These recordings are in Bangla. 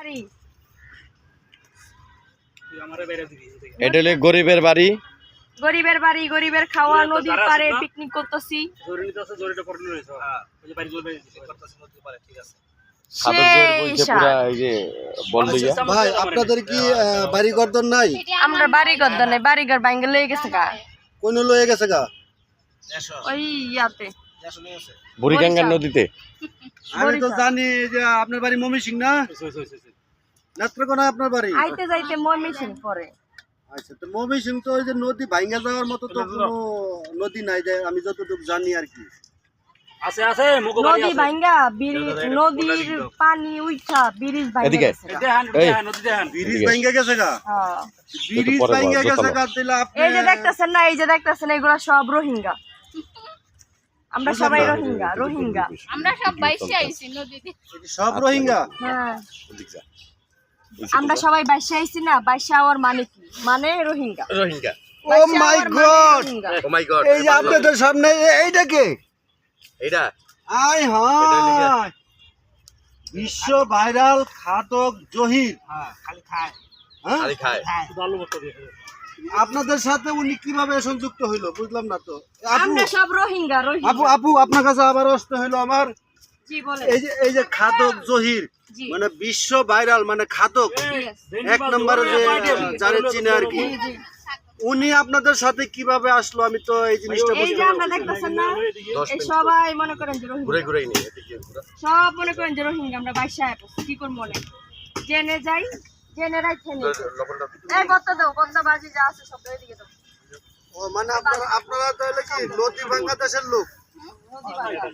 বাড়ি। এটা হলো গরিবের বাড়ি। গরিবের বাড়ি, গরিবের খাওয়া, নদীর পাড়ে পিকনিক করতেছি। ভাই আপনাদের কি বাড়ি গর্দন নাই? আমরা বাড়ি গদ্দ নাই, বাড়িঘর ভাঙ্গে লয়ে গেছে গা। কোন লয়ে গেছে গা? ওই ইয়াতে বুড়িগঙ্গা নদীতে। আমি তো জানি যে আপনার বাড়ি ময়মনসিং না? নেত্রকোনা আপনার বাড়ি? আইতে যাইতে ময়মনসিং পরে। আচ্ছা, তো ময়মনসিং তো ওই যে নদী ভাঙ্গা যাওয়ার মতো তো কোনো নদী নাই, যে আমি যতটুকু জানি আর কি। আছে আছে নদী ভাঙ্গা নদীর পানি উঠা ব্রিজ ভাঙ্গা গেছে গা। ব্রিজ ভাঙ্গা গেছে গা? হ্যাঁ, ব্রিজ ভাঙ্গা গেছে গা দিলে আপনি। এই যে দেখতেছেন না, এই যে দেখতেছেন, এগুলা সব রোহিঙ্গা। আমরা সবাই রোহিঙ্গা, রোহিঙ্গা। আমরা সব বাইশে আইছি নদীতে। সব রোহিঙ্গা? হ্যাঁ, আমরা সবাই বাইশে আইছি না। বাইশে আওয়ার মানে কি? মানে রোহিঙ্গা। রোহিঙ্গা। ও মাই গড, ও মাই গড। এই যে আপনাদের সামনে এইটা কে? এইটা আয় হায়, বিশ্ব ভাইরাল খাদক জহির। খালি খায় হ্যাঁ, খালি খায়। আলু ভর্তা দিয়ে আপনাদের সাথে উনি কিভাবে সংযুক্ত হইলো বুঝলাম না তো। আপু আমরা সব রোহিঙ্গা, রোহিঙ্গা। আপু আপু আপনার কাছে আবার আসতে হইলো আমার। জি বলেন। এই যে খাদক জহির, জি। মানে বিশ্ব ভাইরাল, মানে খাদক এক নম্বরে যে যারে চিনে আর কি, উনি আপনাদের সাথে কিভাবে আসলো আমি তো এই জিনিসটা এই বুঝতে যে আমরা পারছি না। দেখতেছেন না, এই সবাই মনে করেন যে ঘুরে রোহিঙ্গা। ঘুরে নিয়ে এদিকে ঘুরে। সব মনে করেন যে রোহিঙ্গা। আমরা বাইশে আইছি, কি করব মনে জেনে যাই, জেনে রাখে নি। এই কত দাও, কত বাজি যা আছে সব এদিকে দাও। ও মানে আপনারা তাহলে কি নদী বাংলাদেশের লোক? নদী ভাঙ্গা।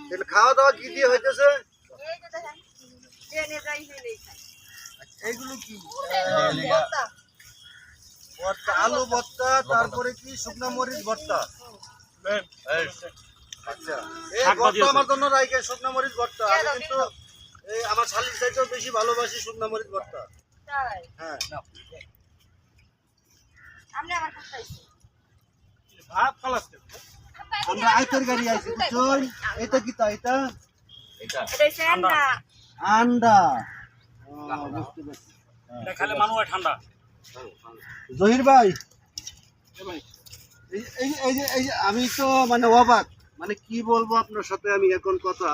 তাহলে খাওয়া দাওয়া কি দিয়ে হইতেছে? এই যে দেখেন, জেনে যাই জেনেই খাই। এইগুলো কি? ভর্তা। ভর্তা, আলু ভর্তা, তারপরে কি শুকনা মরিচ ভর্তা। আচ্ছা, এই ভর্তা আমার জন্য রাইখে, শুকনা মরিচ ভর্তা। আমি কিন্তু এই আমার শালির চাইতেও বেশি ভালোবাসি শুকনা মরিচ ভর্তা। তাই হ্যাঁ, আপনি আমার খাইছি। ভাত খালাস আমরা আইতের গাড়ি আইছি বুঝছেন। এটা কি তা? এটা এটা এটা সেন্ডা। আন্ডা। বুঝতে পারছি। এটা খালে মানুষ হয় ঠান্ডা জহির ভাই, এই যে আমি তো মানে অবাক, মানে কি বলবো আপনার সাথে আমি এখন কথা,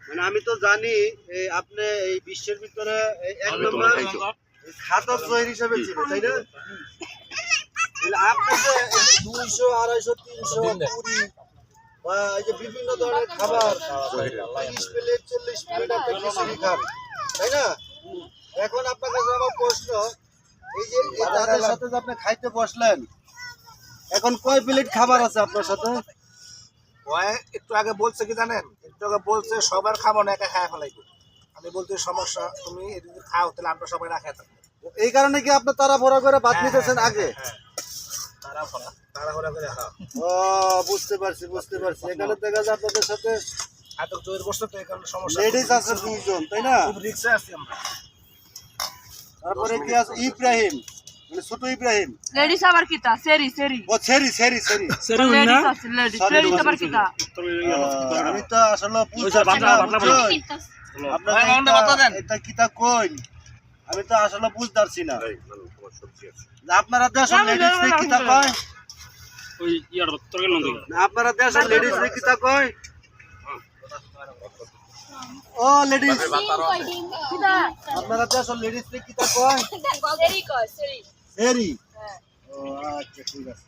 মানে আমি তো জানি এই আপনি এই বিশ্বের ভিতরে এই এক নম্বর খাদক জহির হিসেবে ছিল, তাই না? তাহলে আপনি যে 200, 250, 300 পুরি বা এই যে বিভিন্ন ধরনের খাবার 30 প্লেট 40 প্লেট আপনি খিচুড়ি খান, তাই না? এখন আপনার কাছে আমার প্রশ্ন, এই যে তাদের সাথে যে আপনি খাইতে বসলেন, এখন কয় প্লেট খাবার আছে আপনার সাথে? একটু আগে বলছে কি জানেন, একটু আগে বলছে সবার খাবো না, একা খায় ফেলাইবো। আমি বলতে সমস্যা, তুমি এদিকে খাও, তাহলে আমরা সবাই না খেয়ে থাকবো। এই কারণে কি আপনি তাড়াহুড়া করে ভাত নিতেছেন আগে? তাড়াহুড়া করে খাও। ও বুঝতে পারছি। এখানে দেখা যায় আপনাদের সাথে এত জোর বসছে তো, এই কারণে সমস্যা। লেডিস আছে 2 জন, তাই না? খুব রিক্সে আছি আমরা। তারপরে কি আছে ইব্রাহিম, মানে ছোট ইব্রাহিম। লেডিস আবার কিতা? সেরি সেরি। ও সেরি। লেডিস আছে, লেডিস। লেডিস আবার কিতা? আমি তো আসলে বুঝতে পারছি না, বুঝছেন? এটা কিতা কইন, আমি তো আসলে বুঝতে পারছি না। আপনারা দেশের লেডিস রে কিতা কয়? ওই ইয়ার তরকারি লন দিকে আপনারা দেশের লেডিস রে কিতা কয়? ও লেডিস, কিতা? আপনারা দেশের লেডিস রে কিতা কয়? সেরি কয়, সেরি। সেরি। হ্যাঁ। ও আচ্ছা, ঠিক আছে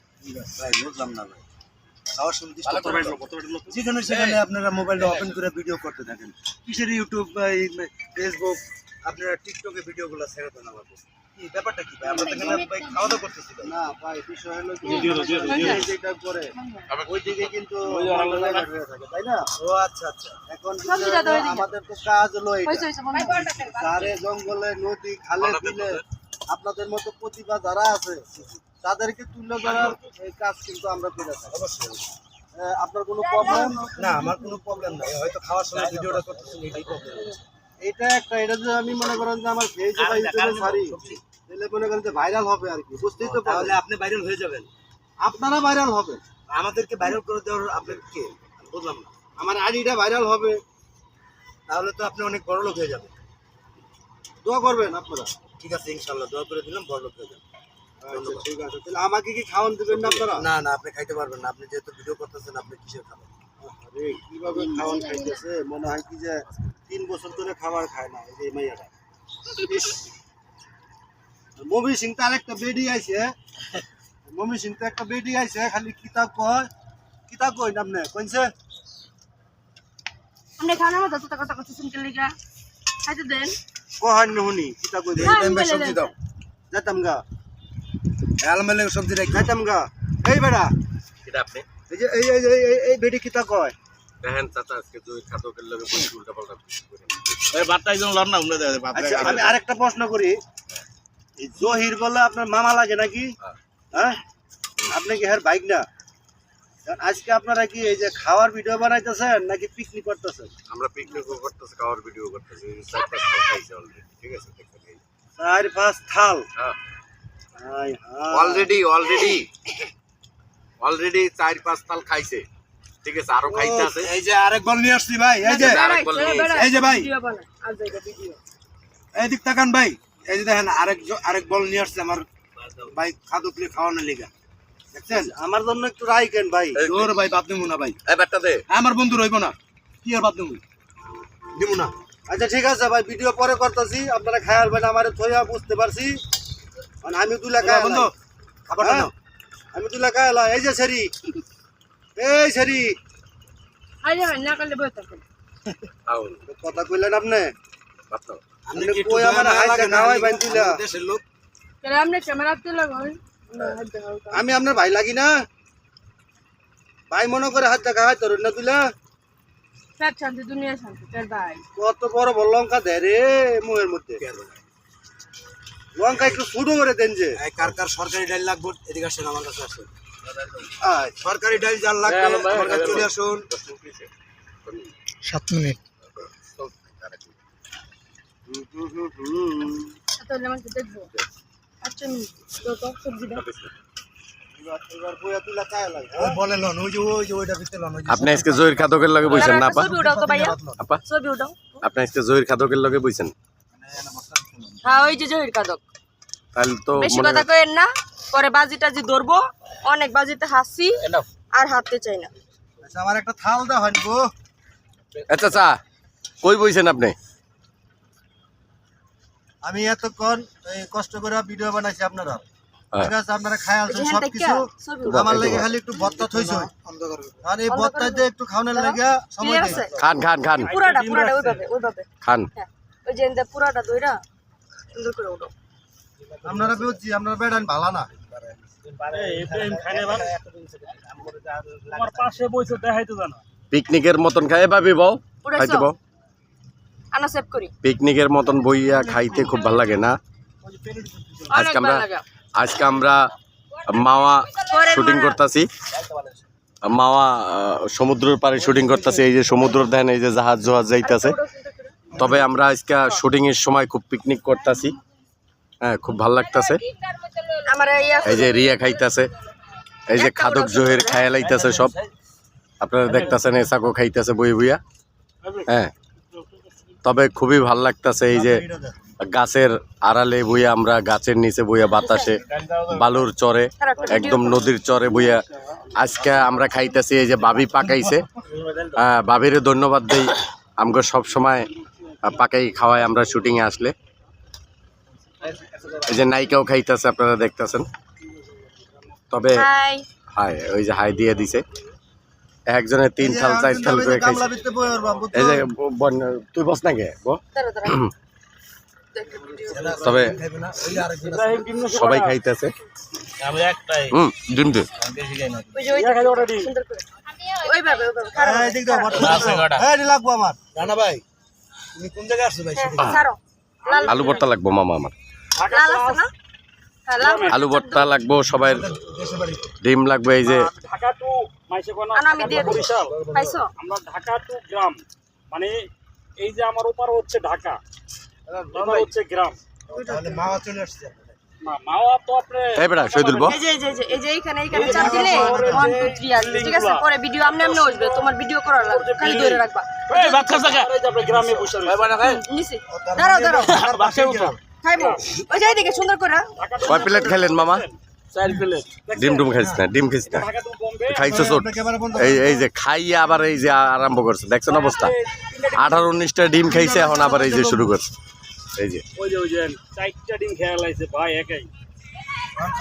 ভাই, বুঝলাম না ভাই। খাওয়ার সময় যেখানে সেখানে আপনারা মোবাইলটা ওপেন করে ভিডিও করতে থাকেন। কিসের ইউটিউব বা ফেসবুক, আপনারা টিকটকে ভিডিওগুলো ছেড়ে দেন আমাকে। কি ব্যাপারটা কি ভাই? আমরা তো এখানে ভাই খাওয়া দাওয়া করতেছি না ভাই। বিষয় হলো কি, যেটা করে ওইদিকে কিন্তু জায়গা হয়ে থাকে, তাই না? ও আচ্ছা। এখন আমাদের তো কাজ হলো এটা, সারে জঙ্গলে নদী খালে বিলে আপনাদের মতো প্রতিভা যারা আছে তাদেরকে তুলে ধরার এই কাজ কিন্তু আমরা করে থাকি। অবশ্যই। আপনার কোনো প্রবলেম? না, আমার কোনো প্রবলেম নাই, হয়তো খাওয়ার সময় ভিডিওটা করতেছি, এটাই প্রবলেম। এটা যে আমি মনে করেন যে আমার ফেসে বা ইউটিউবে ছাড়ি, তাহলে মনে করেন যে ভাইরাল হবে আর কি, বুঝতেই তো পারলে। তাহলে আপনি ভাইরাল হয়ে যাবেন, আপনারা ভাইরাল হবেন, আমাদেরকে ভাইরাল করে দেওয়ার আপনার কে? বুঝলাম না। আমার আইডিটা ভাইরাল হবে, তাহলে তো আপনি অনেক বড় লোক হয়ে যাবেন। দোয়া করবেন আপনারা। ঠিক আছে ইনশাআল্লাহ দোয়া করে দিলাম বড় লোক হয়ে যাবেন। আচ্ছা ঠিক আছে, তাহলে আমাকে কি খাওয়ান দিবেন না আপনারা? না না আপনি খাইতে পারবেন না, আপনি যেহেতু ভিডিও করতেছেন আপনি কিসের খাবেন? আরে কিভাবে খাওয়ান খাইতেছে, মনে হয় কি যে 3 বছর ধরে খাবার খায় না এই যে এই মাইয়াটা। ইস, মমি সিং তো আরেকটা বেডি আইছে, মমি সিং তো একটা বেডি আইছে, খালি কিতাব কই নামনে কইছে। আপনি খাওয়ানোর মতো তো কথা কথা শুনতে লেগা খাইতে দেন। কোহান নুনি কিতাব কই দে। হ্যাঁ, টাইম বলে সবজি দেন। দাও, যাইতাম গা, আলমালে সবজি রাখি। যাইতাম গা। এই বেড়া, এটা আপনি এই যে এই বেডি কিতাব কয়। দেখেন চাচা আজকে দুই খাদকের লগে বসে উল্টা পাল্টা করে। এই বার্তা একজন লড় না উমনে দেয় আচ্ছা আমি আরেকটা প্রশ্ন করি, এই জহির বলে আপনার মামা লাগে নাকি? হ্যাঁ, আপনি কি হের বাইক না? কারণ আজকে আপনারা কি এই যে খাওয়ার ভিডিও বানাইতেছেন নাকি পিকনিক করতেছেন? আমরা পিকনিকও করতেছি, খাওয়ার ভিডিও করতেছি, 4-5 খাল খাইছে অলরেডি। ঠিক আছে দেখেন এই 4-5 থাল। হ্যাঁ হাই হাই, অলরেডি 4-5 থাল খাইছে। ঠিক আছে আরো খাইতে আছে। এই যে আরেক বল নিয়ে আসছি ভাই, এই যে আরেক বল নিয়ে এই যে ভাই, ভিডিও বানা আজ এটা ভিডিও। এই দিক তাকান ভাই, এই যে দেখেন আরেক বল নিয়ে আসছে আমার ভাই খাদকলে খাওয়ানোর লিগা। দেখছেন আমার জন্য একটু রাইকেন ভাই। জোর ভাই বাপ দিমু না ভাই, এই ব্যাটটা দে। আমার বন্ধু রইব না, কি আর বাপ দিমু না। আচ্ছা ঠিক আছে ভাই, ভিডিও পরে করতেছি, আপনারা খায়াল ভাই আমারে থইয়া বুঝতে পারছি। মানে আমি 2 লাখ বন্ধু খাবার নাও, আমি 2 লাখ আলা। এই যে সেরি, এই সেরি আরে না করলে বই থাকবে। আউন কথা কইলেন আপনি, বাতো। আপনি কই আমার হাইতে খাওয়াই বাইন দিলা। দেশের লোক তাহলে আপনি ক্যামেরা তে লাগান। আমি আপনার ভাই লাগি না? ভাই মনে করে হাত দেখা হয় তোর না তুলা। সব শান্তি দুনিয়া শান্তি তোর ভাই। কত বড় বড় লঙ্কা দেয় রে মুহের মধ্যে। লঙ্কা একটু ছোট করে দেন যে। কার কার সরকারি ডাল লাগবে এদিকে আসেন আমার কাছে আসেন। সরকারি ডাল জাল লাগবে আমার কাছে চলে আসুন। 7 মিনিট তাহলে আমাকে দেখবো। আচ্ছা তো সবজি দাও। এবার বইয়া তুলা চায় লাগে। বলে লন ওই যে ওইটা ভিতরে লন। আপনি আজকে জহির খাদকের লগে বইছেন না আপা? ছবি উঠাও তো ভাইয়া, আপা ছবি উঠাও। আপনি আজকে জহির খাদকের লগে বইছেন? হ্যাঁ ওই যে জহির কাদক। তাহলে তো বেশি কথা কইেন না, পরে বাজি টাজি ধরবো। অনেক বাজিতে হাসি আর হাঁটতে চাই না। আচ্ছা আমার একটা থাল দাও হন গো। আচ্ছা চা কই বইছেন আপনি? আমি এতক্ষণ কষ্ট করে ভিডিও বানাইছি আপনারা। হ্যাঁ। ঠিক আছে আপনারা খায় আছেন এখান সব থেকে কিছু। ছবি আমার লাগে খালি একটু ভর্তা থইছো। আর এই ভর্তাতে একটু খাওয়ানোর লাগে সময় ক্লিয়ার দেই। আছে? খান খান খান পুরাটা ওইভাবে। খান। হ্যাঁ ওই যে এনদা পুরাটা দইরা সুন্দর করে উঠাও। আপনারা বুঝছি আপনারা বেড়ান ভালো না। ইব্রাহিম খাইলে ভালো তোমার পাশে বইছে দেখাইতে জানা পিকনিকের মতন খাই ভাবি বউ উঠাইছো? খাইতে বউ। আনা সেভ করি। পিকনিকের মতন বইয়া খাইতে খুব ভালো লাগে না? অনেক ভালো লাগে। আজকে আমরা মাওয়া শুটিং করতেছি, মাওয়া সমুদ্রের পাড়ে শুটিং করতেছি। এই যে সমুদ্র দেখেন, এই যে জাহাজ জোহাজ যাইতেছে। তবে আমরা আজকে শুটিং এর সময় খুব পিকনিক করতেছি। হ্যাঁ খুব ভালো লাগতেছে। আমার এই যে রিয়া খাইতেছে, এই যে খাদক জহির খায়ালাইতেছে সব আপনারা দেখতেছেন। এসাকো খাইতেছে বই বইয়া। হ্যাঁ তবে খুবই ভাল লাগতেছে। এই যে গাছের আড়ালে বইয়া, আমরা গাছের নিচে বইয়া, বাতাসে বালুর চরে, একদম নদীর চরে বইয়া আজকে আমরা খাইতেছি। এই যে বাবি পাকাইছে, বাবিরে ধন্যবাদ দেই। আমাকে সব সময় পাকাই খাওয়ায় আমরা শুটিং এ আসলে। এই যে নায়িকাও খাইতেছে আপনারা দেখতেছেন। তবে হাই হাই ওই যে হাই দিয়ে দিছে। একজনের 3 থাল 4 থাল করে খাইছে। এই যে তুই বস না গে দাঁড়া তবে সবাই খাইতেছে। আমি একটাই ডিম দে। ওই যে ওই সুন্দর করে ওইভাবে খারাপ এই দিক দাও ভর্তা আছে গাড়া। এই নি লাগবো আমার। রানা ভাই তুমি কোন জায়গায় আসছো ভাই? ছাড়ো। লাল আলু ভর্তা লাগবো মামা আমার। লাল আছে না? হ্যাঁ লাল আলু ভর্তা লাগবো সবাই, ডিম লাগবে। এই যে ঢাকা টু মাইসে কোনা আনা আমি দিয়ে দিই। বরিশাল, পাইছো? আমরা ঢাকা টু গ্রাম, মানে এই যে আমার ওপার হচ্ছে ঢাকা, এবার হচ্ছে গ্রাম। তাহলে মাওয়া চলে আসছে। না মাওয়া তো আপনি এই বেটা শহীদুল বল এই যে এইখানে চাপ দিলে 1 2 3 আসবে ঠিক আছে পরে ভিডিও আমনে আসবে তোমার ভিডিও করার লাগবে খালি ধরে রাখবা এই ভাত খাস না এই যে আপনি গ্রামে বসে নিচে দাঁড়াও বাসায় উঠো খাইবো ওই যে এইদিকে সুন্দর করে কয় প্লেট খাইলেন মামা 4 প্লেট ডিম খাইছ না টাকা তো কমবে খাইছো চোট এই যে খাইয়া আবার এই যে আরম্ভ করছে দেখছেন অবস্থা 18-19টা ডিম খাইছে এখন আবার এই যে শুরু করছে এই যে ওই যে 4টা ডিম খেয়ে লাইছে ভাই একাই